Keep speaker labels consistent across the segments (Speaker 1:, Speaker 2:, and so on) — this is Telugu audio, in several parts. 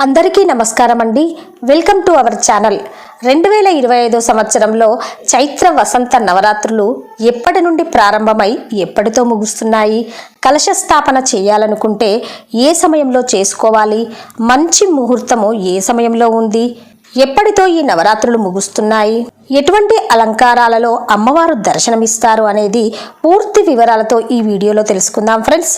Speaker 1: అందరికీ నమస్కారం అండి. Welcome to our channel. 2025 సంవత్సరంలో చైత్ర వసంత నవరాత్రులు ఎప్పటి నుండి ప్రారంభమై ఎప్పటితో ముగుస్తున్నాయి? కలశ స్థాపన చేయాలనుకుంటే ఏ సమయంలో చేసుకోవాలి? మంచి ముహూర్తము ఏ సమయంలో ఉంది? ఎప్పటితో ఈ నవరాత్రులు ముగుస్తున్నాయి? ఎటువంటి అలంకారాలలో అమ్మవారు దర్శనమిస్తారు అనేది పూర్తి వివరాలతో ఈ వీడియోలో తెలుసుకుందాం ఫ్రెండ్స్.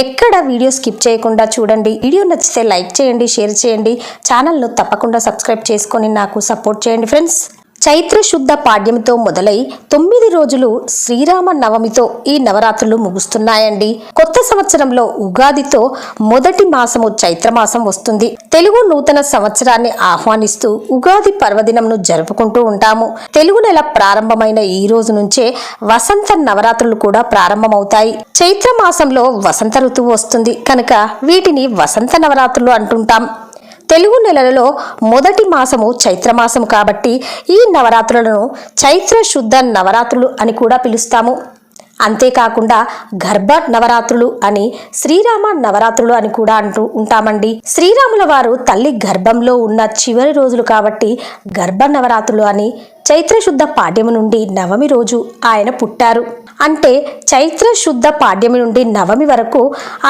Speaker 1: ఎక్కడ వీడియో స్కిప్ చేయకుండా చూడండి. వీడియో నచ్చితే లైక్ చేయండి, షేర్ చేయండి. ఛానల్ను తప్పకుండా సబ్స్క్రైబ్ చేసుకొని నాకు సపోర్ట్ చేయండి ఫ్రెండ్స్. చైత్ర శుద్ధ పాడ్యంతో మొదలై 9 రోజులు శ్రీరామ నవమితో ఈ నవరాత్రులు ముగుస్తున్నాయండి. కొత్త సంవత్సరంలో ఉగాదితో మొదటి మాసము చైత్రమాసం వస్తుంది. తెలుగు నూతన సంవత్సరాన్ని ఆహ్వానిస్తూ ఉగాది పర్వదినంను జరుపుకుంటూ ఉంటాము. తెలుగు నెల ప్రారంభమైన ఈ రోజు నుంచే వసంత నవరాత్రులు కూడా ప్రారంభమవుతాయి. చైత్ర మాసంలో వసంత ఋతువు వస్తుంది కనుక వీటిని వసంత నవరాత్రులు అంటుంటాం. తెలుగు నెలలలో మొదటి మాసము చైత్రమాసం కాబట్టి ఈ నవరాత్రులను చైత్ర శుద్ధ నవరాత్రులు అని కూడా పిలుస్తాము. అంతేకాకుండా గర్భ నవరాత్రులు అని, శ్రీరామ నవరాత్రులు అని కూడా అంటూ ఉంటామండి. శ్రీరాముల వారు తల్లి గర్భంలో ఉన్న చివరి రోజులు కాబట్టి గర్భ నవరాత్రులు అని, చైత్ర శుద్ధ పాడ్యము నుండి నవమి రోజు ఆయన పుట్టారు అంటే చైత్ర శుద్ధ పాడ్యమి నుండి నవమి వరకు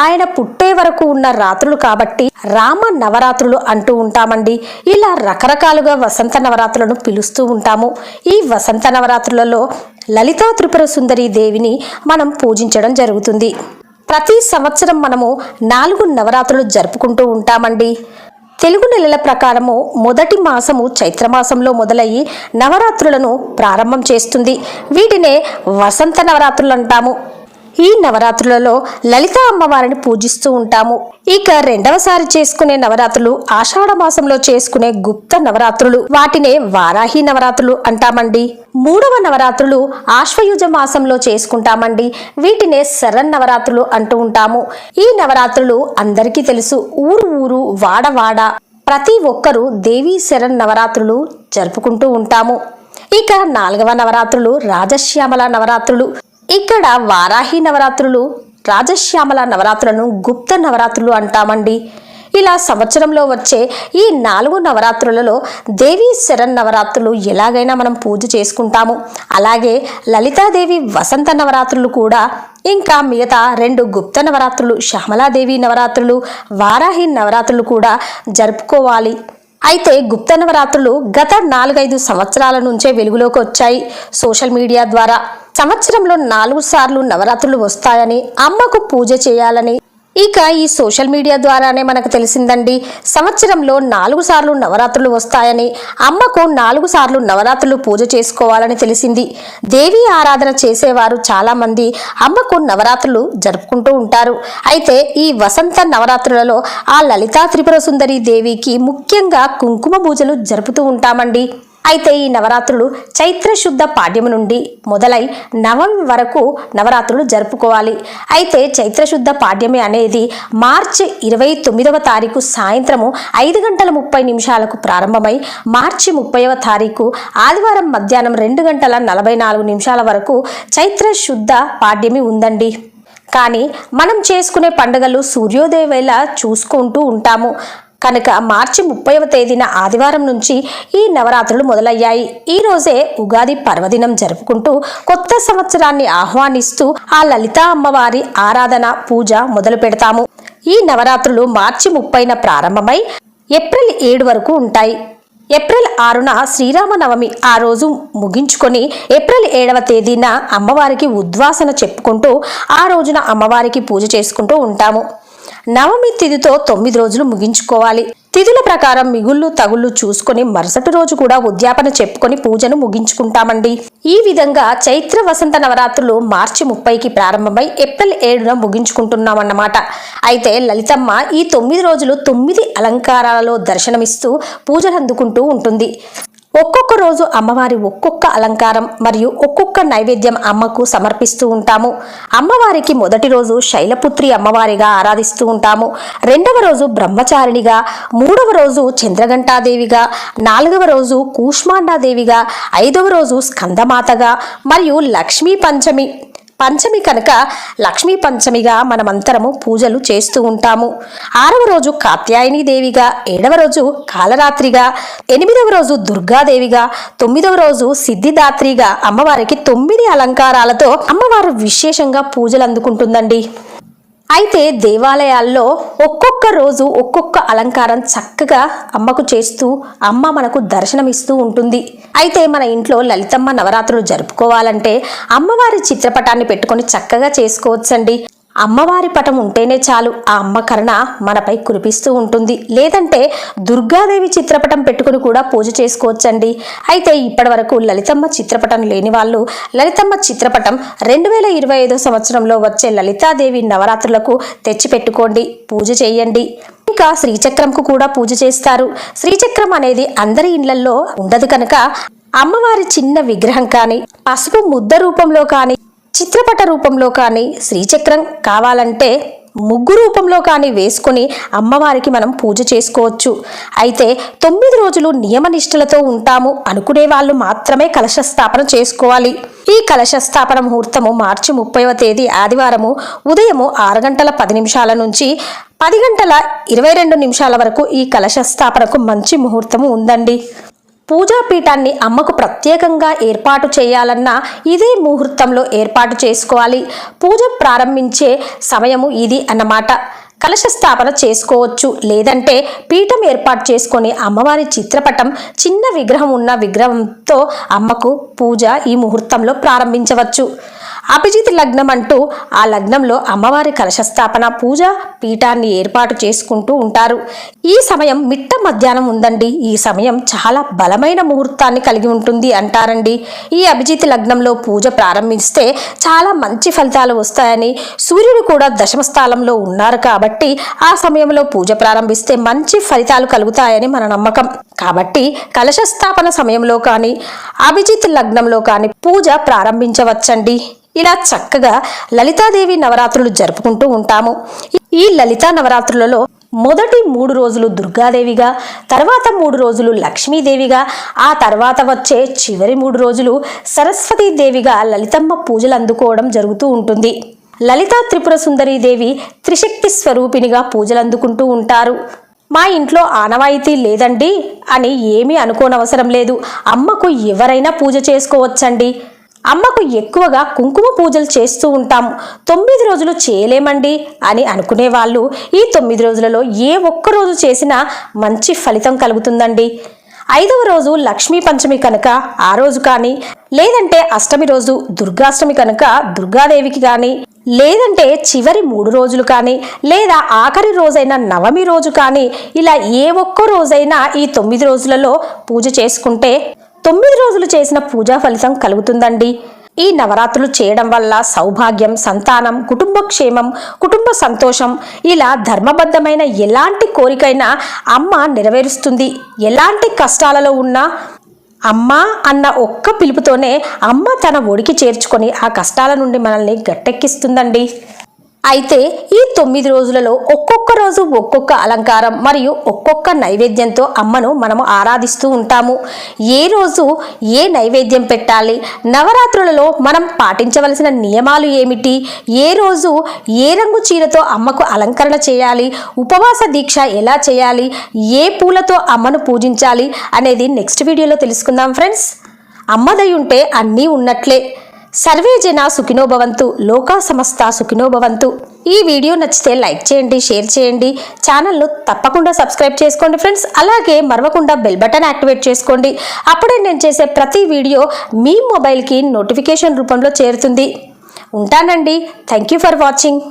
Speaker 1: ఆయన పుట్టే వరకు ఉన్న రాత్రులు కాబట్టి రామ నవరాత్రులు అంటూ ఉంటామండి. ఇలా రకరకాలుగా వసంత నవరాత్రులను పిలుస్తూ ఉంటాము. ఈ వసంత నవరాత్రులలో లలితా త్రిపుర సుందరి దేవిని మనం పూజించడం జరుగుతుంది. ప్రతి సంవత్సరం మనము 4 నవరాత్రులు జరుపుకుంటూ ఉంటామండి. తెలుగు నెలల ప్రకారము మొదటి మాసము చైత్రమాసంలో మొదలయ్యి నవరాత్రులను ప్రారంభం చేస్తుంది. వీటినే వసంత నవరాత్రులు అంటాము. ఈ నవరాత్రులలో లలిత అమ్మవారిని పూజిస్తూ ఉంటాము. ఇక రెండవసారి చేసుకునే నవరాత్రులు ఆషాఢ మాసంలో చేసుకునే గుప్త నవరాత్రులు, వాటినే వారాహి నవరాత్రులు అంటామండి. మూడవ నవరాత్రులు ఆశ్వయుజ మాసంలో చేసుకుంటామండి. వీటినే శరన్నవరాత్రులు అంటూ ఉంటాము. ఈ నవరాత్రులు అందరికీ తెలుసు. ఊరు ఊరు వాడ వాడ ప్రతి ఒక్కరూ దేవీ శరన్నవరాత్రులు జరుపుకుంటూ ఉంటాము. ఇక 4వ నవరాత్రులు రాజశ్యామల నవరాత్రులు. ఇక్కడ వారాహి నవరాత్రులు, రాజశ్యామల నవరాత్రులను గుప్త నవరాత్రులు అంటామండి. ఇలా సంవత్సరంలో వచ్చే ఈ 4 నవరాత్రులలో దేవీ శరన్నవరాత్రులు ఎలాగైనా మనం పూజ చేసుకుంటాము. అలాగే లలితాదేవి వసంత నవరాత్రులు కూడా, ఇంకా మిగతా 2 గుప్త నవరాత్రులు శ్యామలాదేవి నవరాత్రులు, వారాహి నవరాత్రులు కూడా జరుపుకోవాలి. అయితే గుప్త నవరాత్రులు గత 4-5 సంవత్సరాల నుంచే వెలుగులోకి వచ్చాయి సోషల్ మీడియా ద్వారా. సంవత్సరంలో 4 సార్లు నవరాత్రులు వస్తాయని, అమ్మకు పూజ చేయాలని ఇక ఈ సోషల్ మీడియా ద్వారానే మనకు తెలిసిందండి. సంవత్సరంలో 4 సార్లు నవరాత్రులు వస్తాయని, అమ్మకు 4 సార్లు నవరాత్రులు పూజ చేసుకోవాలని తెలిసింది. దేవి ఆరాధన చేసేవారు చాలా మంది అమ్మకు నవరాత్రులు జరుపుకుంటూ ఉంటారు. అయితే ఈ వసంత నవరాత్రులలో ఆ లలితా త్రిపుర సుందరి దేవికి ముఖ్యంగా కుంకుమ పూజలు జరుపుతూ ఉంటామండి. అయితే ఈ నవరాత్రులు చైత్ర శుద్ధ పాడ్యము నుండి మొదలై నవమి వరకు నవరాత్రులు జరుపుకోవాలి. అయితే చైత్ర శుద్ధ పాడ్యమి అనేది మార్చి 29వ తారీఖు సాయంత్రము 5:30 ప్రారంభమై మార్చి 30వ తారీఖు ఆదివారం మధ్యాహ్నం 2:44 వరకు చైత్ర శుద్ధ పాడ్యమి ఉందండి. కానీ మనం చేసుకునే పండుగలు సూర్యోదయ వేళ చూసుకుంటూ ఉంటాము కనుక మార్చి 30వ తేదీన ఆదివారం నుంచి ఈ నవరాత్రులు మొదలయ్యాయి. ఈ రోజే ఉగాది పర్వదినం జరుపుకుంటూ కొత్త సంవత్సరాన్ని ఆహ్వానిస్తూ ఆ లలితా అమ్మవారి ఆరాధన పూజ మొదలు పెడతాము. ఈ నవరాత్రులు మార్చి 30న ప్రారంభమై ఏప్రిల్ 7 వరకు ఉంటాయి. ఏప్రిల్ 6న శ్రీరామనవమి ఆ రోజు ముగించుకొని ఏప్రిల్ 7వ తేదీన అమ్మవారికి ఉద్వాసన చెప్పుకుంటూ ఆ రోజున అమ్మవారికి పూజ చేసుకుంటూ ఉంటాము. నవమి తిథితో 9 రోజులు ముగించుకోవాలి. తిథుల ప్రకారం మిగుళ్ళు తగుళ్ళు చూసుకొని మరుసటి రోజు కూడా ఉద్యాపన చెప్పుకొని పూజను ముగించుకుంటామండి. ఈ విధంగా చైత్ర వసంత నవరాత్రులు మార్చి 30కి ప్రారంభమై ఏప్రిల్ 7న ముగించుకుంటున్నామన్నమాట. అయితే లలితమ్మ ఈ 9 రోజులు 9 అలంకారాలలో దర్శనమిస్తూ పూజలు అందుకుంటూ ఉంటుంది. ఒక్కొక్క రోజు అమ్మవారి ఒక్కొక్క అలంకారం మరియు ఒక్కొక్క నైవేద్యం అమ్మకు సమర్పిస్తూ ఉంటాము. అమ్మవారికి మొదటి రోజు శైలపుత్రి అమ్మవారిగా ఆరాధిస్తూ ఉంటాము. 2వ రోజు బ్రహ్మచారిణిగా, 3వ రోజు చంద్రఘంటాదేవిగా, 4వ రోజు కూష్మాండాదేవిగా, 5వ రోజు స్కందమాతగా మరియు లక్ష్మీ పంచమి పంచమి కనుక లక్ష్మీ పంచమిగా మనమంతరము పూజలు చేస్తూ ఉంటాము. 6వ రోజు కాత్యాయని దేవిగా, 7వ రోజు కాలరాత్రిగా, 8వ రోజు దుర్గాదేవిగా, 9వ రోజు సిద్ధిదాత్రిగా అమ్మవారికి 9 అలంకారాలతో అమ్మవారు విశేషంగా పూజలు అందుకుంటుందండి. అయితే దేవాలయాల్లో ఒక్కొక్క రోజు ఒక్కొక్క అలంకారం చక్కగా అమ్మకు చేస్తూ అమ్మ మనకు దర్శనమిస్తూ ఉంటుంది. అయితే మన ఇంట్లో లలితమ్మ నవరాత్రులు జరుపుకోవాలంటే అమ్మవారి చిత్రపటాన్ని పెట్టుకొని చక్కగా చేసుకోవచ్చండి. అమ్మవారి పటం ఉంటేనే చాలు, ఆ అమ్మ కరుణ మనపై కురిపిస్తూ ఉంటుంది. లేదంటే దుర్గాదేవి చిత్రపటం పెట్టుకుని కూడా పూజ చేసుకోవచ్చండి. అయితే ఇప్పటి వరకు లలితమ్మ చిత్రపటం లేని వాళ్ళు లలితమ్మ చిత్రపటం 2025 సంవత్సరంలో వచ్చే లలితాదేవి నవరాత్రులకు తెచ్చిపెట్టుకోండి, పూజ చేయండి. ఇంకా శ్రీచక్రంకు కూడా పూజ చేస్తారు. శ్రీచక్రం అనేది అందరి ఇళ్లల్లో ఉండదు కనుక అమ్మవారి చిన్న విగ్రహం కానీ, పసుపు ముద్ద రూపంలో కానీ, చిత్రపట రూపంలో కానీ, శ్రీచక్రం కావాలంటే ముగ్గు రూపంలో కానీ వేసుకొని అమ్మవారికి మనం పూజ చేసుకోవచ్చు. అయితే 9 రోజులు నియమనిష్టలతో ఉంటాము అనుకునే వాళ్ళు మాత్రమే కలశ స్థాపన చేసుకోవాలి. ఈ కలశ స్థాపన ముహూర్తము మార్చి 30వ తేదీ ఆదివారము ఉదయము 6 గంటల 10 నిమిషాల నుంచి 10 గంటల 22 నిమిషాల వరకు ఈ కలశ స్థాపనకు మంచి ముహూర్తము ఉందండి. పూజాపీఠాన్ని అమ్మకు ప్రత్యేకంగా ఏర్పాటు చేయాలన్నా ఇదే ముహూర్తంలో ఏర్పాటు చేసుకోవాలి. పూజ ప్రారంభించే సమయము ఇది అన్నమాట. కలశ స్థాపన చేసుకోవచ్చు, లేదంటే పీఠం ఏర్పాటు చేసుకొని అమ్మవారి చిత్రపటం చిన్న విగ్రహం ఉన్న విగ్రహంతో అమ్మకు పూజ ఈ ముహూర్తంలో ప్రారంభించవచ్చు. అభిజిత్ లగ్నం అంటూ ఆ లగ్నంలో అమ్మవారి కలశస్థాపన పూజ పీఠాన్ని ఏర్పాటు చేసుకుంటూ ఉంటారు. ఈ సమయం మిట్ట మధ్యాహ్నం ఉందండి. ఈ సమయం చాలా బలమైన ముహూర్తాన్ని కలిగి ఉంటుంది అంటారండి. ఈ అభిజిత్ లగ్నంలో పూజ ప్రారంభిస్తే చాలా మంచి ఫలితాలు వస్తాయని, సూర్యుడు కూడా దశమ స్థానంలో ఉన్నారు కాబట్టి ఆ సమయంలో పూజ ప్రారంభిస్తే మంచి ఫలితాలు కలుగుతాయని మన నమ్మకం. కాబట్టి కలశస్థాపన సమయంలో కానీ అభిజిత్ లగ్నంలో కానీ పూజ ప్రారంభించవచ్చండి. ఇలా చక్కగా లలితాదేవి నవరాత్రులు జరుపుకుంటూ ఉంటాము. ఈ లలితా నవరాత్రులలో మొదటి 3 రోజులు దుర్గాదేవిగా, తర్వాత 3 రోజులు లక్ష్మీదేవిగా, ఆ తర్వాత వచ్చే చివరి 3 రోజులు సరస్వతీదేవిగా లలితమ్మ పూజలు అందుకోవడం జరుగుతూ ఉంటుంది. లలితా త్రిపుర సుందరీదేవి త్రిశక్తి స్వరూపినిగా పూజలు అందుకుంటూ ఉంటారు. మా ఇంట్లో ఆనవాయితీ లేదండి అని ఏమీ అనుకోనవసరం లేదు. అమ్మకు ఎవరైనా పూజ చేసుకోవచ్చండి. అమ్మకు ఎక్కువగా కుంకుమ పూజలు చేస్తూ ఉంటాము. 9 రోజులు చేయలేమండి అని అనుకునే వాళ్ళు ఈ 9 రోజులలో ఏ ఒక్క రోజు చేసినా మంచి ఫలితం కలుగుతుందండి. 5వ రోజు లక్ష్మీ పంచమి కనుక ఆ రోజు కానీ, లేదంటే అష్టమి రోజు దుర్గాష్టమి కనుక దుర్గాదేవికి కానీ, లేదంటే చివరి 3 రోజులు కానీ, లేదా ఆఖరి రోజైన నవమి రోజు కానీ, ఇలా ఏ ఒక్క రోజైనా ఈ 9 రోజులలో పూజ చేసుకుంటే 9 రోజులు చేసిన పూజా ఫలితం కలుగుతుందండి. ఈ నవరాత్రులు చేయడం వల్ల సౌభాగ్యం, సంతానం, కుటుంబ క్షేమం, కుటుంబ సంతోషం, ఇలా ధర్మబద్ధమైన ఎలాంటి కోరికైనా అమ్మ నెరవేరుస్తుంది. ఎలాంటి కష్టాలలో ఉన్నా అమ్మ అన్న ఒక్క పిలుపుతోనే అమ్మ తన ఒడికి చేర్చుకొని ఆ కష్టాల నుండి మనల్ని గట్టెక్కిస్తుందండి. అయితే ఈ 9 రోజులలో ఒక్కొక్క రోజు ఒక్కొక్క అలంకారం మరియు ఒక్కొక్క నైవేద్యంతో అమ్మను మనము ఆరాధిస్తూ ఉంటాము. ఏ రోజు ఏ నైవేద్యం పెట్టాలి, నవరాత్రులలో మనం పాటించవలసిన నియమాలు ఏమిటి, ఏ రోజు ఏ రంగు చీరతో అమ్మకు అలంకరణ చేయాలి, ఉపవాస దీక్ష ఎలా చేయాలి, ఏ పూలతో అమ్మను పూజించాలి అనేది నెక్స్ట్ వీడియోలో తెలుసుకుందాం ఫ్రెండ్స్. అమ్మదై ఉంటే అన్నీ ఉన్నట్లే. సర్వే జన సుఖినో భవంతు, లోకా సమస్త సుఖినో భవంతు. ఈ వీడియో నచ్చితే లైక్ చేయండి, షేర్ చేయండి, ఛానల్ను తప్పకుండా సబ్స్క్రైబ్ చేసుకోండి ఫ్రెండ్స్. అలాగే మరవకుండా బెల్ బటన్ యాక్టివేట్ చేసుకోండి. అప్పుడే నేను చేసే ప్రతి వీడియో మీ మొబైల్కి నోటిఫికేషన్ రూపంలో చేరుతుంది. ఉంటానండి. Thank you for watching.